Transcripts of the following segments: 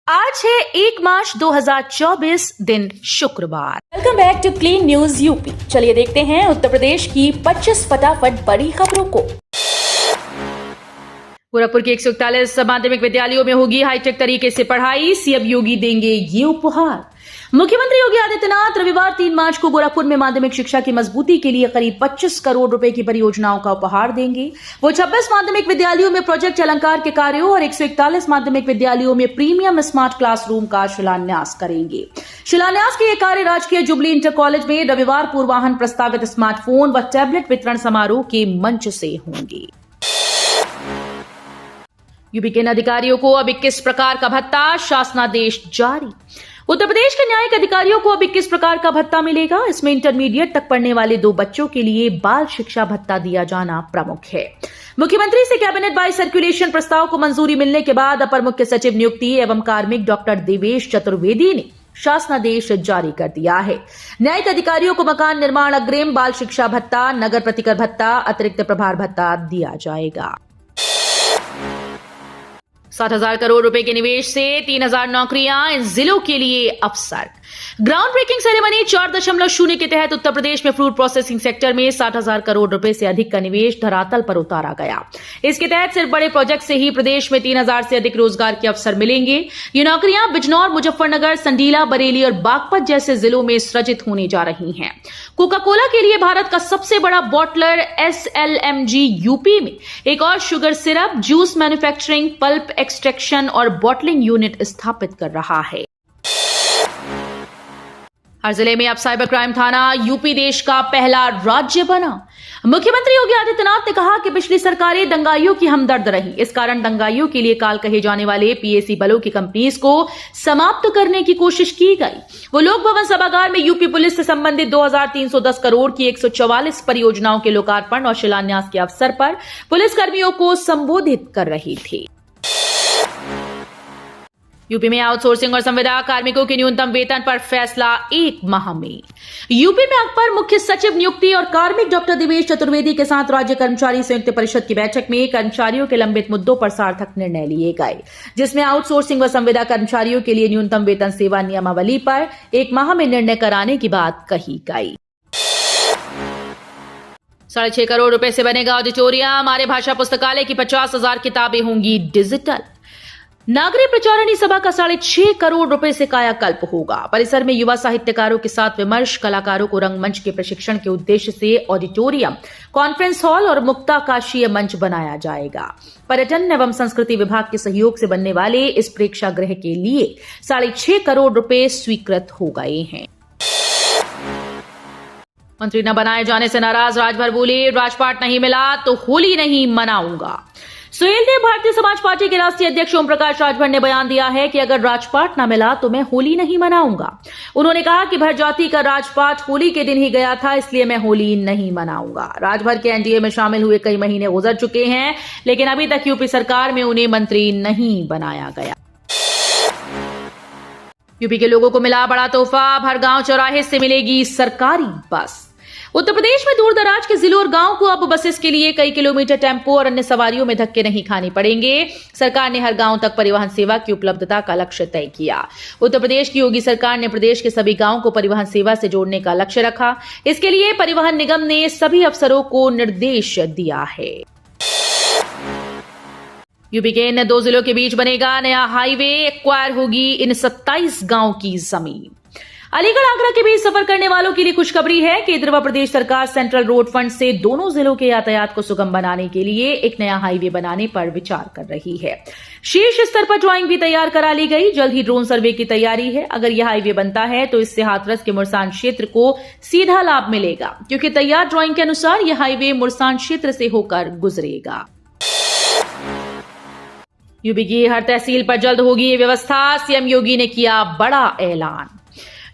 आज है 1 मार्च 2024 दिन शुक्रवार। Welcome back to clean news UP. चलिए देखते हैं उत्तर प्रदेश की 25 फटाफट बड़ी खबरों को। गोरखपुर के 141 माध्यमिक विद्यालयों में होगी हाईटेक तरीके से पढ़ाई, सीएम योगी देंगे ये उपहार। मुख्यमंत्री योगी आदित्यनाथ रविवार 3 मार्च को गोरखपुर में माध्यमिक शिक्षा की मजबूती के लिए करीब 25 करोड़ रुपए की परियोजनाओं का उपहार देंगे। वो 26 माध्यमिक विद्यालयों में प्रोजेक्ट अलंकार के कार्यों और 141 माध्यमिक विद्यालयों में प्रीमियम स्मार्ट क्लासरूम का शिलान्यास करेंगे। शिलान्यास के ये कार्य राजकीय जुबली इंटर कॉलेज में रविवार पूर्वाह्न प्रस्तावित स्मार्टफोन व टैबलेट वितरण समारोह के मंच से होंगे। यूपी के अधिकारियों को अब 21 प्रकार का भत्ता, शासनादेश जारी। उत्तर प्रदेश के न्यायिक अधिकारियों को अब 21 प्रकार का भत्ता मिलेगा। इसमें इंटरमीडिएट तक पढ़ने वाले 2 बच्चों के लिए बाल शिक्षा भत्ता दिया जाना प्रमुख है। मुख्यमंत्री से कैबिनेट बाय सर्कुलेशन प्रस्ताव को मंजूरी मिलने के बाद अपर मुख्य सचिव नियुक्ति एवं कार्मिक डॉक्टर देवेश चतुर्वेदी ने शासनादेश जारी कर दिया है। न्यायिक अधिकारियों को मकान निर्माण अग्रिम, बाल शिक्षा भत्ता, नगर प्रतिकर भत्ता, अतिरिक्त प्रभार भत्ता दिया जाएगा। 60,000 करोड़ रुपए के निवेश से 3,000 नौकरियां, इन जिलों के लिए अवसर। ग्राउंड ब्रेकिंग सेरेमनी 4.0 के तहत उत्तर प्रदेश में फ्रूट प्रोसेसिंग सेक्टर में 60,000 करोड़ रुपए से अधिक का निवेश धरातल पर उतारा गया। इसके तहत सिर्फ बड़े प्रोजेक्ट से ही प्रदेश में 3,000 से अधिक रोजगार के अवसर मिलेंगे। ये नौकरियां बिजनौर, मुजफ्फरनगर, संडीला, बरेली और बागपत जैसे जिलों में सृजित होने जा रही हैं। कोका कोला के लिए भारत का सबसे बड़ा बॉटलर SLMG यूपी में एक और sugar syrup, juice manufacturing, pulp extraction और बॉटलिंग यूनिट स्थापित कर रहा है। हर जिले में अब साइबर क्राइम थाना, यूपी देश का पहला राज्य बना। मुख्यमंत्री योगी आदित्यनाथ ने कहा कि पिछली सरकारें दंगाइयों की हमदर्द रही। इस कारण दंगाइयों के लिए काल कहे जाने वाले PAC बलों की कंपनीज को समाप्त करने की कोशिश की गई। वो लोक भवन सभागार में यूपी पुलिस से संबंधित 2,310 करोड़ की 144 परियोजनाओं के लोकार्पण और शिलान्यास के अवसर पर पुलिसकर्मियों को संबोधित कर रही थी। यूपी में आउटसोर्सिंग और संविदा कार्मिकों के न्यूनतम वेतन पर फैसला 1 माह में। यूपी में अपर मुख्य सचिव नियुक्ति और कार्मिक डॉक्टर देवेश चतुर्वेदी के साथ राज्य कर्मचारी संयुक्त परिषद की बैठक में कर्मचारियों के लंबित मुद्दों पर सार्थक निर्णय लिए गए, जिसमें आउटसोर्सिंग व संविदा कर्मचारियों के लिए न्यूनतम वेतन सेवा नियमावली पर 1 माह में निर्णय कराने की बात कही गई। 6.5 करोड़ रुपए से बनेगा ऑडिटोरियम, हमारे भाषा पुस्तकालय की 50,000 किताबें होंगी डिजिटल। नागरिक प्रचारणी सभा का 6.5 करोड़ रुपए से कायाकल्प होगा। परिसर में युवा साहित्यकारों के साथ विमर्श, कलाकारों को रंगमंच के प्रशिक्षण के उद्देश्य से ऑडिटोरियम, कॉन्फ्रेंस हॉल और मुक्ताकाशीय मंच बनाया जाएगा। पर्यटन एवं संस्कृति विभाग के सहयोग से बनने वाले इस प्रेक्षागृह के लिए 6.5 करोड़ रुपए स्वीकृत हो गए हैं। मंत्री न बनाए जाने से नाराज राजभर बोले, राजपाट नहीं मिला तो होली नहीं मनाऊंगा। सुहेलदेव भारतीय समाज पार्टी के राष्ट्रीय अध्यक्ष ओम प्रकाश राजभर ने बयान दिया है कि अगर राजपाट न मिला तो मैं होली नहीं मनाऊंगा। उन्होंने कहा कि भर जाति का राजपाट होली के दिन ही गया था, इसलिए मैं होली नहीं मनाऊंगा। राजभर के एनडीए में शामिल हुए कई महीने गुजर चुके हैं, लेकिन अभी तक यूपी सरकार में उन्हें मंत्री नहीं बनाया गया। यूपी के लोगों को मिला बड़ा तोहफा, हर गांव चौराहे से मिलेगी सरकारी बस। उत्तर प्रदेश में दूर दराज के जिलों और गांव को अब बसेस के लिए कई किलोमीटर टेम्पो और अन्य सवारियों में धक्के नहीं खाने पड़ेंगे। सरकार ने हर गांव तक परिवहन सेवा की उपलब्धता का लक्ष्य तय किया। उत्तर प्रदेश की योगी सरकार ने प्रदेश के सभी गांवों को परिवहन सेवा से जोड़ने का लक्ष्य रखा। इसके लिए परिवहन निगम ने सभी अफसरों को निर्देश दिया है। यूपी के इन 2 जिलों के बीच बनेगा नया हाईवे, एक्वायर होगी इन 27 गांव की जमीन। अलीगढ़ आगरा के बीच सफर करने वालों के लिए खुशखबरी है। केंद्र व प्रदेश सरकार सेंट्रल रोड फंड से दोनों जिलों के यातायात को सुगम बनाने के लिए एक नया हाईवे बनाने पर विचार कर रही है। शीर्ष स्तर पर ड्राइंग भी तैयार करा ली गई। जल्द ही ड्रोन सर्वे की तैयारी है। अगर यह हाईवे बनता है तो इससे हाथरस के मुरसान क्षेत्र को सीधा लाभ मिलेगा, क्योंकि तैयार ड्राइंग के अनुसार यह हाईवे मुरसान क्षेत्र से होकर गुजरेगा। यूपी की हर तहसील पर जल्द होगी ये व्यवस्था, सीएम योगी ने किया बड़ा ऐलान।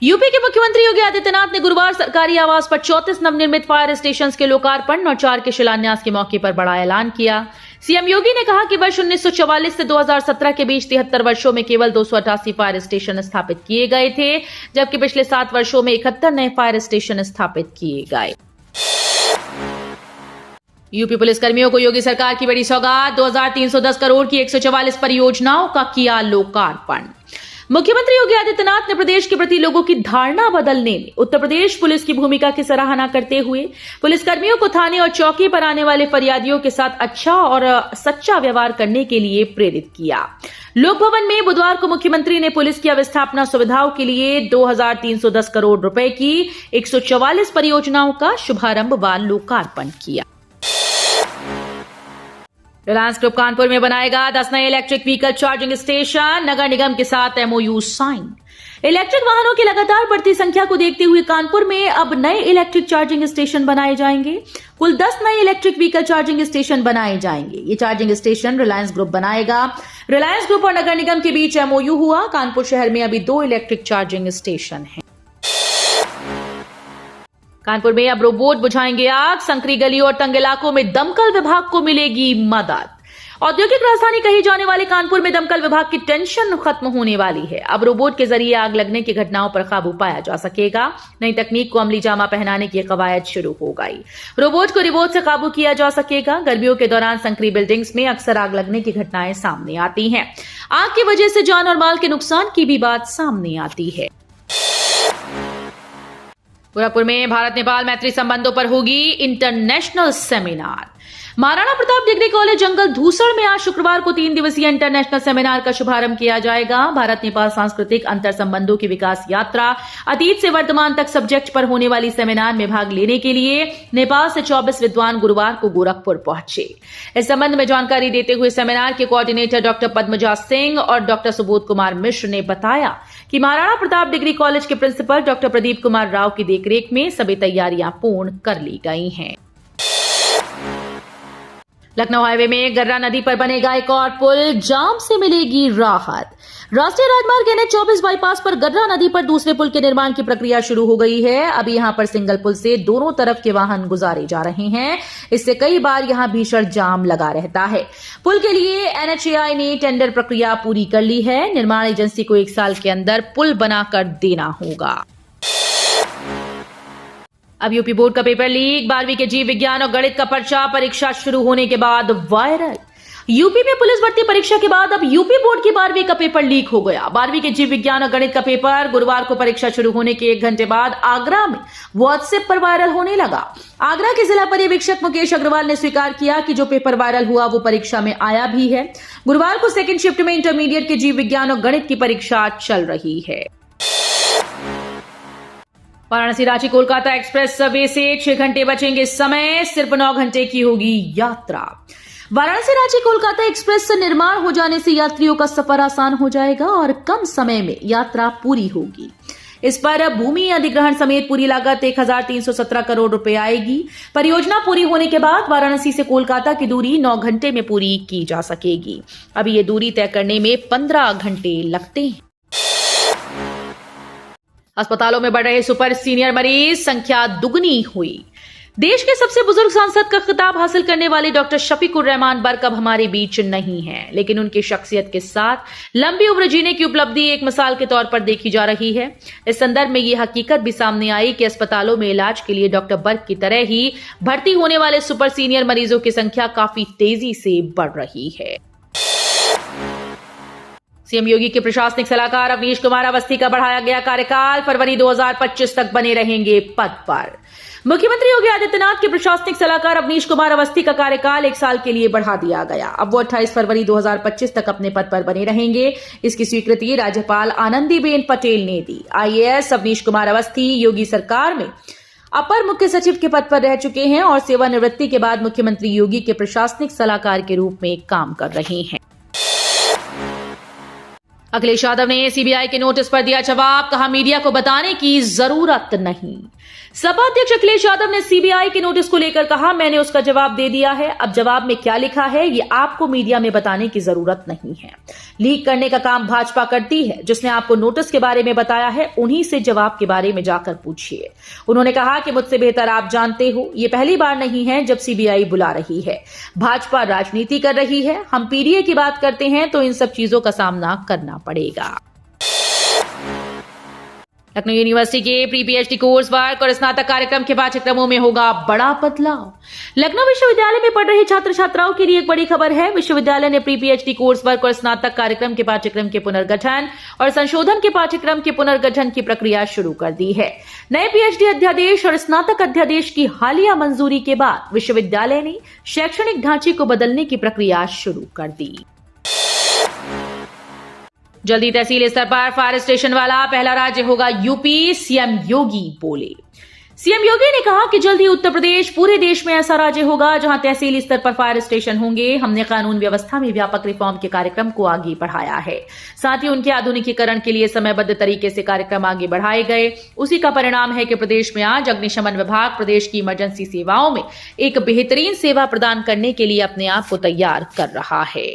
यूपी के मुख्यमंत्री योगी आदित्यनाथ ने गुरुवार सरकारी आवास पर 34 नवनिर्मित फायर स्टेशंस के लोकार्पण और 4 के शिलान्यास के मौके पर बड़ा ऐलान किया। सीएम योगी ने कहा कि वर्ष 1944 से 2017 के बीच 73 वर्षों में केवल 288 फायर स्टेशन स्थापित किए गए थे, जबकि पिछले 7 वर्षों में 71 नए फायर स्टेशन स्थापित किए गए। यूपी पुलिसकर्मियों को योगी सरकार की बड़ी सौगात, 2,310 करोड़ की 144 परियोजनाओं का किया लोकार्पण। मुख्यमंत्री योगी आदित्यनाथ ने प्रदेश के प्रति लोगों की धारणा बदलने में उत्तर प्रदेश पुलिस की भूमिका की सराहना करते हुए पुलिसकर्मियों को थाने और चौकी पर आने वाले फरियादियों के साथ अच्छा और सच्चा व्यवहार करने के लिए प्रेरित किया। लोक भवन में बुधवार को मुख्यमंत्री ने पुलिस की अवस्थापना सुविधाओं के लिए 2310 करोड़ रुपए की 144 परियोजनाओं का शुभारंभ व लोकार्पण किया। रिलायंस ग्रुप कानपुर में बनाएगा 10 नए इलेक्ट्रिक व्हीकल चार्जिंग स्टेशन, नगर निगम के साथ एमओयू साइन। इलेक्ट्रिक वाहनों की लगातार बढ़ती संख्या को देखते हुए कानपुर में अब नए इलेक्ट्रिक चार्जिंग स्टेशन बनाए जाएंगे। कुल 10 नए इलेक्ट्रिक व्हीकल चार्जिंग स्टेशन बनाए जाएंगे। ये चार्जिंग स्टेशन रिलायंस ग्रुप बनाएगा। रिलायंस ग्रुप और नगर निगम के बीच एमओयू हुआ। कानपुर शहर में अभी 2 इलेक्ट्रिक चार्जिंग स्टेशन हैं। कानपुर में अब रोबोट बुझाएंगे आग। संकरी गली और तंग इलाकों में दमकल विभाग को मिलेगी मदद। औद्योगिक राजधानी कही जाने वाले कानपुर में दमकल विभाग की टेंशन खत्म होने वाली है। अब रोबोट के जरिए आग लगने की घटनाओं पर काबू पाया जा सकेगा। नई तकनीक को अमली जामा पहनाने की कवायद शुरू हो गई। रोबोट को रिमोट से काबू किया जा सकेगा। गर्मियों के दौरान संकरी बिल्डिंग्स में अक्सर आग लगने की घटनाएं सामने आती हैं। आग की वजह से जान और माल के नुकसान की भी बात सामने आती है। गोरखपुर में भारत नेपाल मैत्री संबंधों पर होगी international seminar. Maharana Pratap degree college Jungle Dhusad में आज शुक्रवार को 3 दिवसीय इंटरनेशनल सेमिनार का शुभारंभ किया जाएगा। भारत नेपाल सांस्कृतिक अंतर संबंधों की विकास यात्रा अतीत से वर्तमान तक सब्जेक्ट पर होने वाली सेमिनार में भाग लेने के लिए नेपाल से 24 विद्वान गुरुवार को गोरखपुर पहुंचे। इस संबंध में जानकारी देते हुए सेमिनार के कोऑर्डिनेटर डॉक्टर पद्मजा सिंह और डॉक्टर सुबोध कुमार मिश्र ने बताया कि महाराणा प्रताप डिग्री कॉलेज के प्रिंसिपल डॉक्टर प्रदीप कुमार राव की देखरेख में सभी तैयारियां पूर्ण कर ली गई हैं। लखनऊ हाईवे में गर्रा नदी पर बनेगा एक और पुल, जाम से मिलेगी राहत। राष्ट्रीय राजमार्ग NH-24 बाईपास पर गर्रा नदी पर दूसरे पुल के निर्माण की प्रक्रिया शुरू हो गई है। अभी यहां पर सिंगल पुल से दोनों तरफ के वाहन गुजारे जा रहे हैं। इससे कई बार यहां भीषण जाम लगा रहता है। पुल के लिए NHAI ने टेंडर प्रक्रिया पूरी कर ली है। निर्माण एजेंसी को 1 साल के अंदर पुल बनाकर देना होगा। अब यूपी बोर्ड का पेपर लीक। 12वीं के जीव विज्ञान और गणित का पर्चा परीक्षा शुरू होने के बाद वायरल। यूपी में पुलिस भर्ती परीक्षा के बाद अब यूपी बोर्ड की 12वीं का पेपर लीक हो गया। 12वीं के जीव विज्ञान और गणित का पेपर गुरुवार को परीक्षा शुरू होने के 1 घंटे बाद आगरा में व्हाट्सएप पर वायरल होने लगा। आगरा के जिला पर्यवेक्षक मुकेश अग्रवाल ने स्वीकार किया कि जो पेपर वायरल हुआ वो परीक्षा में आया भी है। गुरुवार को सेकेंड शिफ्ट में इंटरमीडिएट के जीव विज्ञान और गणित की परीक्षा चल रही है। वाराणसी रांची कोलकाता एक्सप्रेस वे से 6 घंटे बचेंगे समय, सिर्फ 9 घंटे की होगी यात्रा। वाराणसी रांची कोलकाता एक्सप्रेस से निर्माण हो जाने से यात्रियों का सफर आसान हो जाएगा और कम समय में यात्रा पूरी होगी। इस पर भूमि अधिग्रहण समेत पूरी लागत 1317 करोड़ रुपए आएगी। परियोजना पूरी होने के बाद वाराणसी से कोलकाता की दूरी 9 घंटे में पूरी की जा सकेगी। अभी ये दूरी तय करने में 15 घंटे लगते हैं। अस्पतालों में बढ़ रहे सुपर सीनियर मरीज, संख्या दुगनी हुई। देश के सबसे बुजुर्ग सांसद का खिताब हासिल करने वाले डॉक्टर शफीकुर रहमान बर्क अब हमारे बीच नहीं हैं, लेकिन उनकी शख्सियत के साथ लंबी उम्र जीने की उपलब्धि एक मिसाल के तौर पर देखी जा रही है। इस संदर्भ में यह हकीकत भी सामने आई कि अस्पतालों में इलाज के लिए डॉक्टर बर्क की तरह ही भर्ती होने वाले सुपर सीनियर मरीजों की संख्या काफी तेजी से बढ़ रही है। सीएम योगी के प्रशासनिक सलाहकार अवनीश कुमार अवस्थी का बढ़ाया गया कार्यकाल, फरवरी 2025 तक बने रहेंगे पद पर। मुख्यमंत्री योगी आदित्यनाथ के प्रशासनिक सलाहकार अवनीश कुमार अवस्थी का कार्यकाल 1 साल के लिए बढ़ा दिया गया। अब वो 28 फरवरी 2025 तक अपने पद पर बने रहेंगे। इसकी स्वीकृति राज्यपाल आनंदीबेन पटेल ने दी। IAS अवनीश कुमार अवस्थी योगी सरकार में अपर मुख्य सचिव के पद पर रह चुके हैं और सेवानिवृत्ति के बाद मुख्यमंत्री योगी के प्रशासनिक सलाहकार के रूप में काम कर रहे हैं। अखिलेश यादव ने सीबीआई के नोटिस पर दिया जवाब, कहा मीडिया को बताने की जरूरत नहीं। सपा अध्यक्ष अखिलेश यादव ने सीबीआई के नोटिस को लेकर कहा, मैंने उसका जवाब दे दिया है। अब जवाब में क्या लिखा है ये आपको मीडिया में बताने की जरूरत नहीं है। लीक करने का काम भाजपा करती है। जिसने आपको नोटिस के बारे में बताया है उन्हीं से जवाब के बारे में जाकर पूछिए। उन्होंने कहा कि मुझसे बेहतर आप जानते हो, ये पहली बार नहीं है जब सीबीआई बुला रही है। भाजपा राजनीति कर रही है। हम पीडीए की बात करते हैं तो इन सब चीजों का सामना करना पड़ेगा। लखनऊ यूनिवर्सिटी के प्री पीएचडी कोर्स वर्क और स्नातक कार्यक्रम के पाठ्यक्रमों में होगा बड़ा बदलाव। लखनऊ विश्वविद्यालय में पढ़ रहे छात्र छात्राओं के लिए एक बड़ी खबर है। विश्वविद्यालय ने प्री पीएचडी कोर्स वर्क और स्नातक कार्यक्रम के पाठ्यक्रम के पुनर्गठन और संशोधन के पाठ्यक्रम के पुनर्गठन की प्रक्रिया शुरू कर दी है। नए पीएचडी अध्यादेश और स्नातक अध्यादेश की हालिया मंजूरी के बाद विश्वविद्यालय ने शैक्षणिक ढांचे को बदलने की प्रक्रिया शुरू कर दी। जल्दी तहसील स्तर पर फायर स्टेशन वाला पहला राज्य होगा यूपी, सीएम योगी बोले। सीएम योगी ने कहा कि जल्द ही उत्तर प्रदेश पूरे देश में ऐसा राज्य होगा जहां तहसील स्तर पर फायर स्टेशन होंगे। हमने कानून व्यवस्था में व्यापक रिफॉर्म के कार्यक्रम को आगे बढ़ाया है, साथ ही उनके आधुनिकीकरण के लिए समयबद्ध तरीके से कार्यक्रम आगे बढ़ाए गए। उसी का परिणाम है कि प्रदेश में आज अग्निशमन विभाग प्रदेश की इमरजेंसी सेवाओं में एक बेहतरीन सेवा प्रदान करने के लिए अपने आप को तैयार कर रहा है।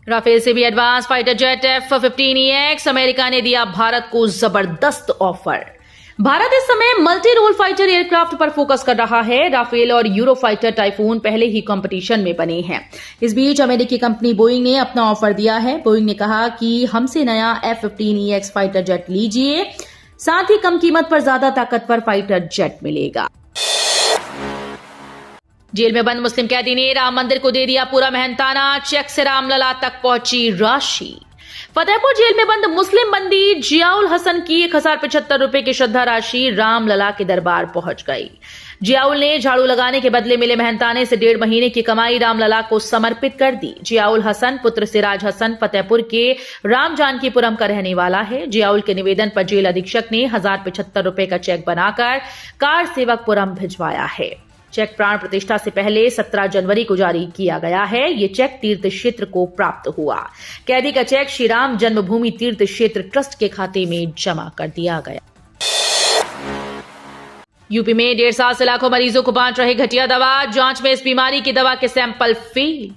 राफेल से भी advance fighter jet F-15EX, America ने दिया भारत को जबरदस्त ऑफर। भारत इस समय मल्टी रोल फाइटर एयरक्राफ्ट पर फोकस कर रहा है। राफेल और यूरोफाइटर टाइफून पहले ही कंपटीशन में बने हैं। इस बीच अमेरिकी कंपनी बोइंग ने अपना ऑफर दिया है। बोइंग ने कहा कि हमसे नया F-15EX फाइटर जेट लीजिए, साथ ही कम कीमत पर ज्यादा ताकतवर फाइटर जेट मिलेगा। जेल में बंद मुस्लिम कैदी ने राम मंदिर को दे दिया पूरा मेहनताना, चेक से रामलला तक पहुंची राशि। फतेहपुर जेल में बंद मुस्लिम बंदी जियाउल हसन की 1075 रुपए की श्रद्धा राशि रामलला के दरबार पहुंच गई। जियाउल ने झाड़ू लगाने के बदले मिले मेहनताने से 1.5 महीने की कमाई रामलला को समर्पित कर दी। जियाउल हसन पुत्र सिराज हसन फतेहपुर के राम जानकीपुरम का रहने वाला है। जियाउल के निवेदन पर जेल अधीक्षक ने 1075 रुपए का चेक बनाकर कार सेवकपुरम भिजवाया है। चेक प्राण प्रतिष्ठा से पहले 17 जनवरी को जारी किया गया है। ये चेक तीर्थ क्षेत्र को प्राप्त हुआ। कैदी का चेक श्री राम जन्मभूमि तीर्थ क्षेत्र ट्रस्ट के खाते में जमा कर दिया गया। यूपी में 1.5 साल से लाखों मरीजों को बांट रहे घटिया दवा, जांच में इस बीमारी की दवा के सैंपल फेल।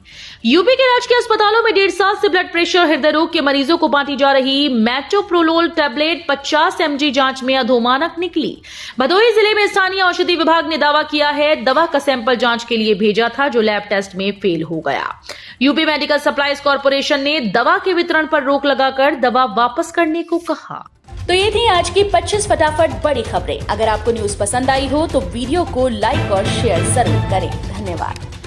यूपी के राजकीय अस्पतालों में 1.5 साल से ब्लड प्रेशर, हृदय रोग के मरीजों को बांटी जा रही मेटोप्रोलोल टैबलेट 50 mg जांच में अधोमानक निकली। भदोही जिले में स्थानीय औषधि विभाग ने दावा किया है, दवा का सैंपल जांच के लिए भेजा था जो लैब टेस्ट में फेल हो गया। यूपी मेडिकल सप्लाईज कॉर्पोरेशन ने दवा के वितरण पर रोक लगाकर दवा वापस करने को कहा। तो ये थी आज की 25 फटाफट बड़ी खबरें। अगर आपको न्यूज पसंद आई हो तो वीडियो को लाइक और शेयर जरूर करें। धन्यवाद।